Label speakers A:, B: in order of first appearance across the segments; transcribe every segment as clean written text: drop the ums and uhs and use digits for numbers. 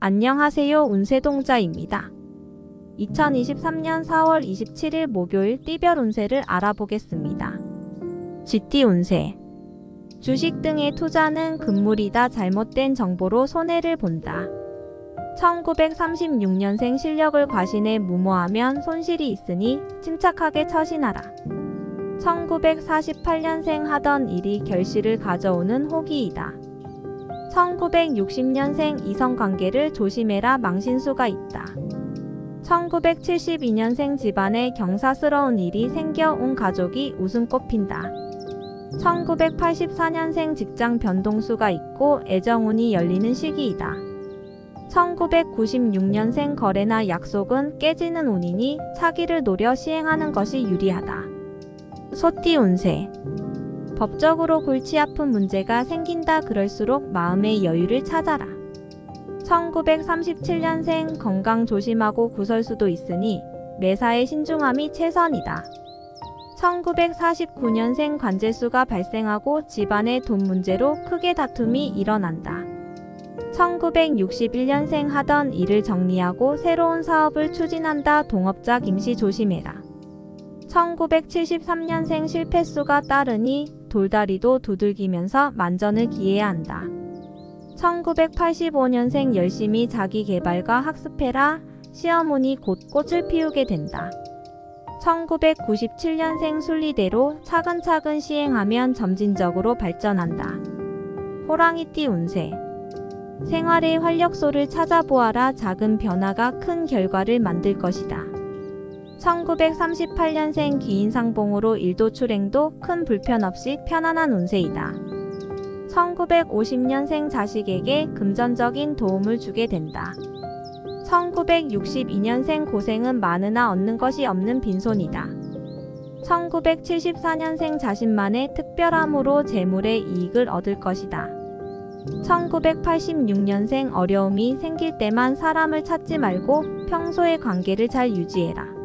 A: 안녕하세요. 운세동자입니다. 2023년 4월 27일 목요일 띠별 운세를 알아보겠습니다. 쥐띠 운세. 주식 등의 투자는 금물이다. 잘못된 정보로 손해를 본다. 1936년생 실력을 과신해 무모하면 손실이 있으니 침착하게 처신하라. 1948년생 하던 일이 결실을 가져오는 호기이다. 1960년생 이성관계를 조심해라. 망신수가 있다. 1972년생 집안에 경사스러운 일이 생겨 온 가족이 웃음꽃 핀다. 1984년생 직장 변동수가 있고 애정운이 열리는 시기이다. 1996년생 거래나 약속은 깨지는 운이니 차기를 노려 시행하는 것이 유리하다. 소띠 운세. 법적으로 골치 아픈 문제가 생긴다. 그럴수록 마음의 여유를 찾아라. 1937년생 건강 조심하고 구설수도 있으니 매사에 신중함이 최선이다. 1949년생 관제수가 발생하고 집안의 돈 문제로 크게 다툼이 일어난다. 1961년생 하던 일을 정리하고 새로운 사업을 추진한다. 동업자 김씨 조심해라. 1973년생 실패수가 따르니 돌다리도 두들기면서 만전을 기해야 한다. 1985년생 열심히 자기 개발과 학습해라. 시험운이 곧 꽃을 피우게 된다. 1997년생 순리대로 차근차근 시행하면 점진적으로 발전한다. 호랑이띠 운세. 생활의 활력소를 찾아보아라. 작은 변화가 큰 결과를 만들 것이다. 1938년생 기인상봉으로 일도 출행도 큰 불편 없이 편안한 운세이다. 1950년생 자식에게 금전적인 도움을 주게 된다. 1962년생 고생은 많으나 얻는 것이 없는 빈손이다. 1974년생 자신만의 특별함으로 재물의 이익을 얻을 것이다. 1986년생 어려움이 생길 때만 사람을 찾지 말고 평소의 관계를 잘 유지해라.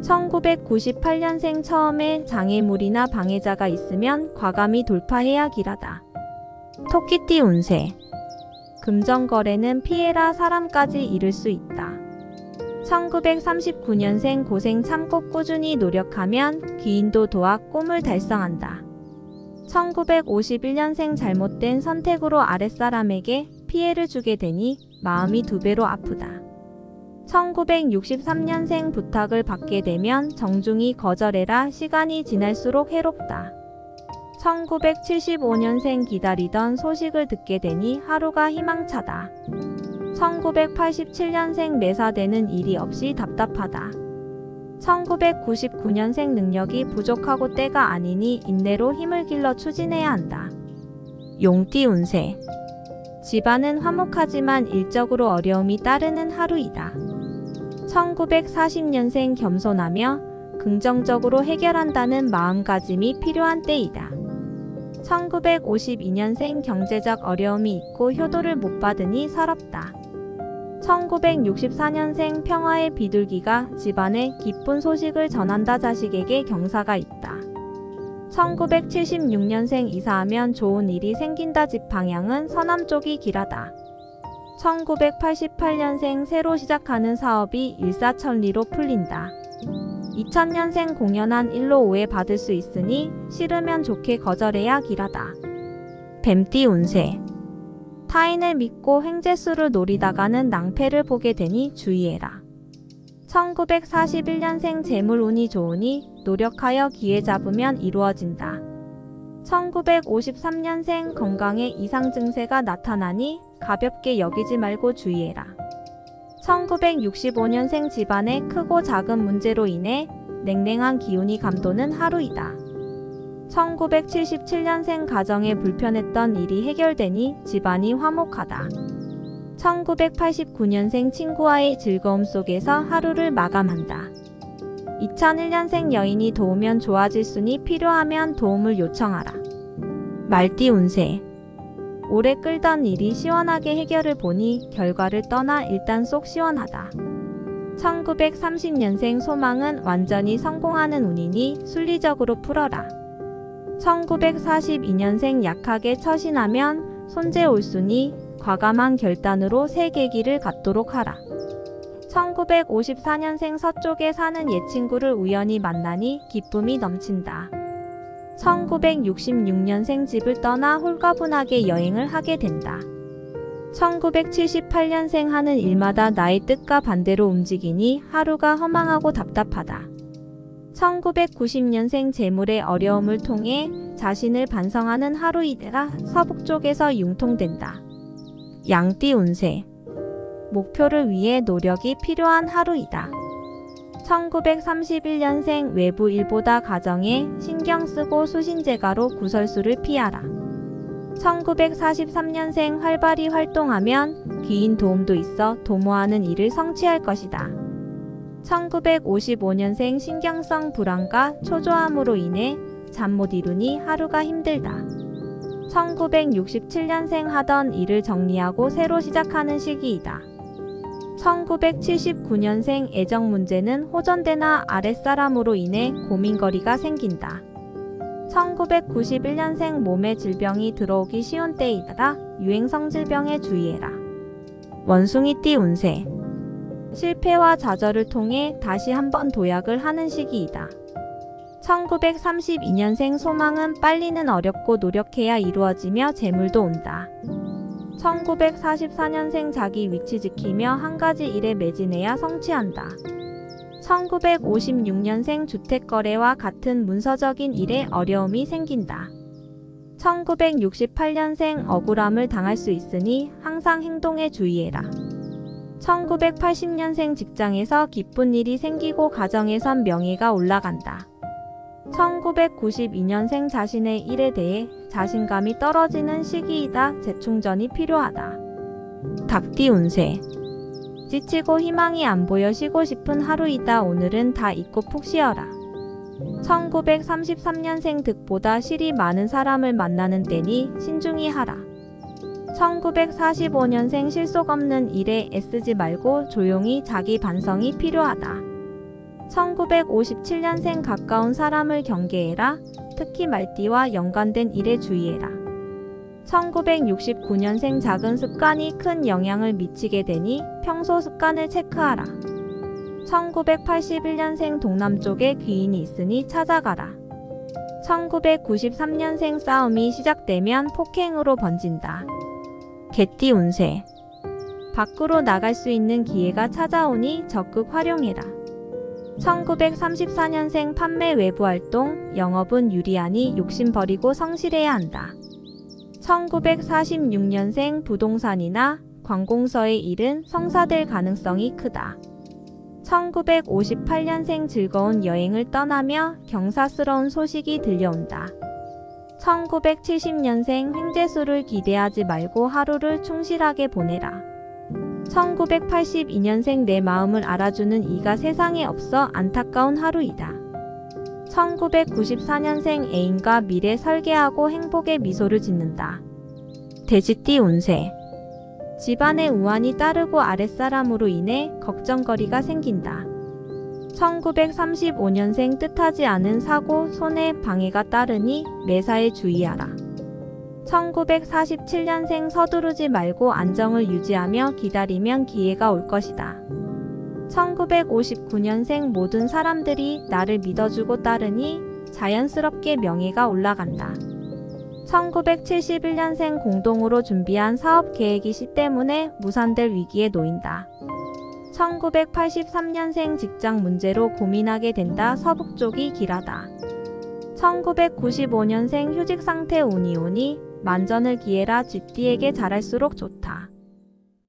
A: 1998년생 처음에 장애물이나 방해자가 있으면 과감히 돌파해야 길하다. 토끼띠 운세. 금전거래는 피해라. 사람까지 잃을 수 있다. 1939년생 고생 참고 꾸준히 노력하면 귀인도 도와 꿈을 달성한다. 1951년생 잘못된 선택으로 아랫사람에게 피해를 주게 되니 마음이 2배로 아프다. 1963년생 부탁을 받게 되면 정중히 거절해라. 시간이 지날수록 해롭다. 1975년생 기다리던 소식을 듣게 되니 하루가 희망차다. 1987년생 매사되는 일이 없이 답답하다. 1999년생 능력이 부족하고 때가 아니니 인내로 힘을 길러 추진해야 한다. 용띠 운세. 집안은 화목하지만 일적으로 어려움이 따르는 하루이다. 1940년생 겸손하며 긍정적으로 해결한다는 마음가짐이 필요한 때이다. 1952년생 경제적 어려움이 있고 효도를 못 받으니 서럽다. 1964년생 평화의 비둘기가 집안에 기쁜 소식을 전한다. 자식에게 경사가 있다. 1976년생 이사하면 좋은 일이 생긴다. 집 방향은 서남쪽이 길하다. 1988년생 새로 시작하는 사업이 일사천리로 풀린다. 2000년생 공연한 일로 오해받을 수 있으니 싫으면 좋게 거절해야 길하다. 뱀띠 운세. 타인을 믿고 횡재수를 노리다가는 낭패를 보게 되니 주의해라. 1941년생 재물운이 좋으니 노력하여 기회 잡으면 이루어진다. 1953년생 건강에 이상 증세가 나타나니 가볍게 여기지 말고 주의해라. 1965년생 집안의 크고 작은 문제로 인해 냉랭한 기운이 감도는 하루이다. 1977년생 가정에 불편했던 일이 해결되니 집안이 화목하다. 1989년생 친구와의 즐거움 속에서 하루를 마감한다. 2001년생 여인이 도우면 좋아질 수니 필요하면 도움을 요청하라. 말띠 운세. 오래 끌던 일이 시원하게 해결을 보니 결과를 떠나 일단 속 시원하다. 1930년생 소망은 완전히 성공하는 운이니 순리적으로 풀어라. 1942년생 약하게 처신하면 손재 올순이 과감한 결단으로 새 계기를 갖도록 하라. 1954년생 서쪽에 사는 옛 친구를 우연히 만나니 기쁨이 넘친다. 1966년생 집을 떠나 홀가분하게 여행을 하게 된다. 1978년생 하는 일마다 나의 뜻과 반대로 움직이니 하루가 허망하고 답답하다. 1990년생 재물의 어려움을 통해 자신을 반성하는 하루이라 서북쪽에서 융통된다. 양띠 운세. 목표를 위해 노력이 필요한 하루이다. 1931년생 외부 일보다 가정에 신경 쓰고 수신제가로 구설수를 피하라. 1943년생 활발히 활동하면 귀인 도움도 있어 도모하는 일을 성취할 것이다. 1955년생 신경성 불안과 초조함으로 인해 잠 못 이루니 하루가 힘들다. 1967년생 하던 일을 정리하고 새로 시작하는 시기이다. 1979년생 애정 문제는 호전대나 아랫사람으로 인해 고민거리가 생긴다. 1991년생 몸에 질병이 들어오기 쉬운 때이다. 유행성 질병에 주의해라. 원숭이띠 운세. 실패와 좌절을 통해 다시 한번 도약을 하는 시기이다. 1932년생 소망은 빨리는 어렵고 노력해야 이루어지며 재물도 온다. 1944년생 자기 위치 지키며 한 가지 일에 매진해야 성취한다. 1956년생 주택거래와 같은 문서적인 일에 어려움이 생긴다. 1968년생 억울함을 당할 수 있으니 항상 행동에 주의해라. 1980년생 직장에서 기쁜 일이 생기고 가정에선 명예가 올라간다. 1992년생 자신의 일에 대해 자신감이 떨어지는 시기이다. 재충전이 필요하다. 닭띠 운세. 지치고 희망이 안 보여 쉬고 싶은 하루이다. 오늘은 다 잊고 푹 쉬어라. 1933년생 득보다 실이 많은 사람을 만나는 때니 신중히 하라. 1945년생 실속 없는 일에 애쓰지 말고 조용히 자기 반성이 필요하다. 1957년생 가까운 사람을 경계해라. 특히 말띠와 연관된 일에 주의해라. 1969년생 작은 습관이 큰 영향을 미치게 되니 평소 습관을 체크하라. 1981년생 동남쪽에 귀인이 있으니 찾아가라. 1993년생 싸움이 시작되면 폭행으로 번진다. 개띠 운세. 밖으로 나갈 수 있는 기회가 찾아오니 적극 활용해라. 1934년생 판매 외부 활동, 영업은 유리하니 욕심 버리고 성실해야 한다. 1946년생 부동산이나 관공서의 일은 성사될 가능성이 크다. 1958년생 즐거운 여행을 떠나며 경사스러운 소식이 들려온다. 1970년생 횡재수를 기대하지 말고 하루를 충실하게 보내라. 1982년생 내 마음을 알아주는 이가 세상에 없어 안타까운 하루이다. 1994년생 애인과 미래 설계하고 행복의 미소를 짓는다. 돼지띠 운세. 집안에 우환이 따르고 아랫사람으로 인해 걱정거리가 생긴다. 1935년생 뜻하지 않은 사고, 손해, 방해가 따르니 매사에 주의하라. 1947년생 서두르지 말고 안정을 유지하며 기다리면 기회가 올 것이다. 1959년생 모든 사람들이 나를 믿어주고 따르니 자연스럽게 명예가 올라간다. 1971년생 공동으로 준비한 사업 계획이 시 때문에 무산될 위기에 놓인다. 1983년생 직장 문제로 고민하게 된다. 서북쪽이 길하다. 1995년생 휴직 상태 운이 오니 만전을 기해라. 쥐띠에게 잘할수록 좋다.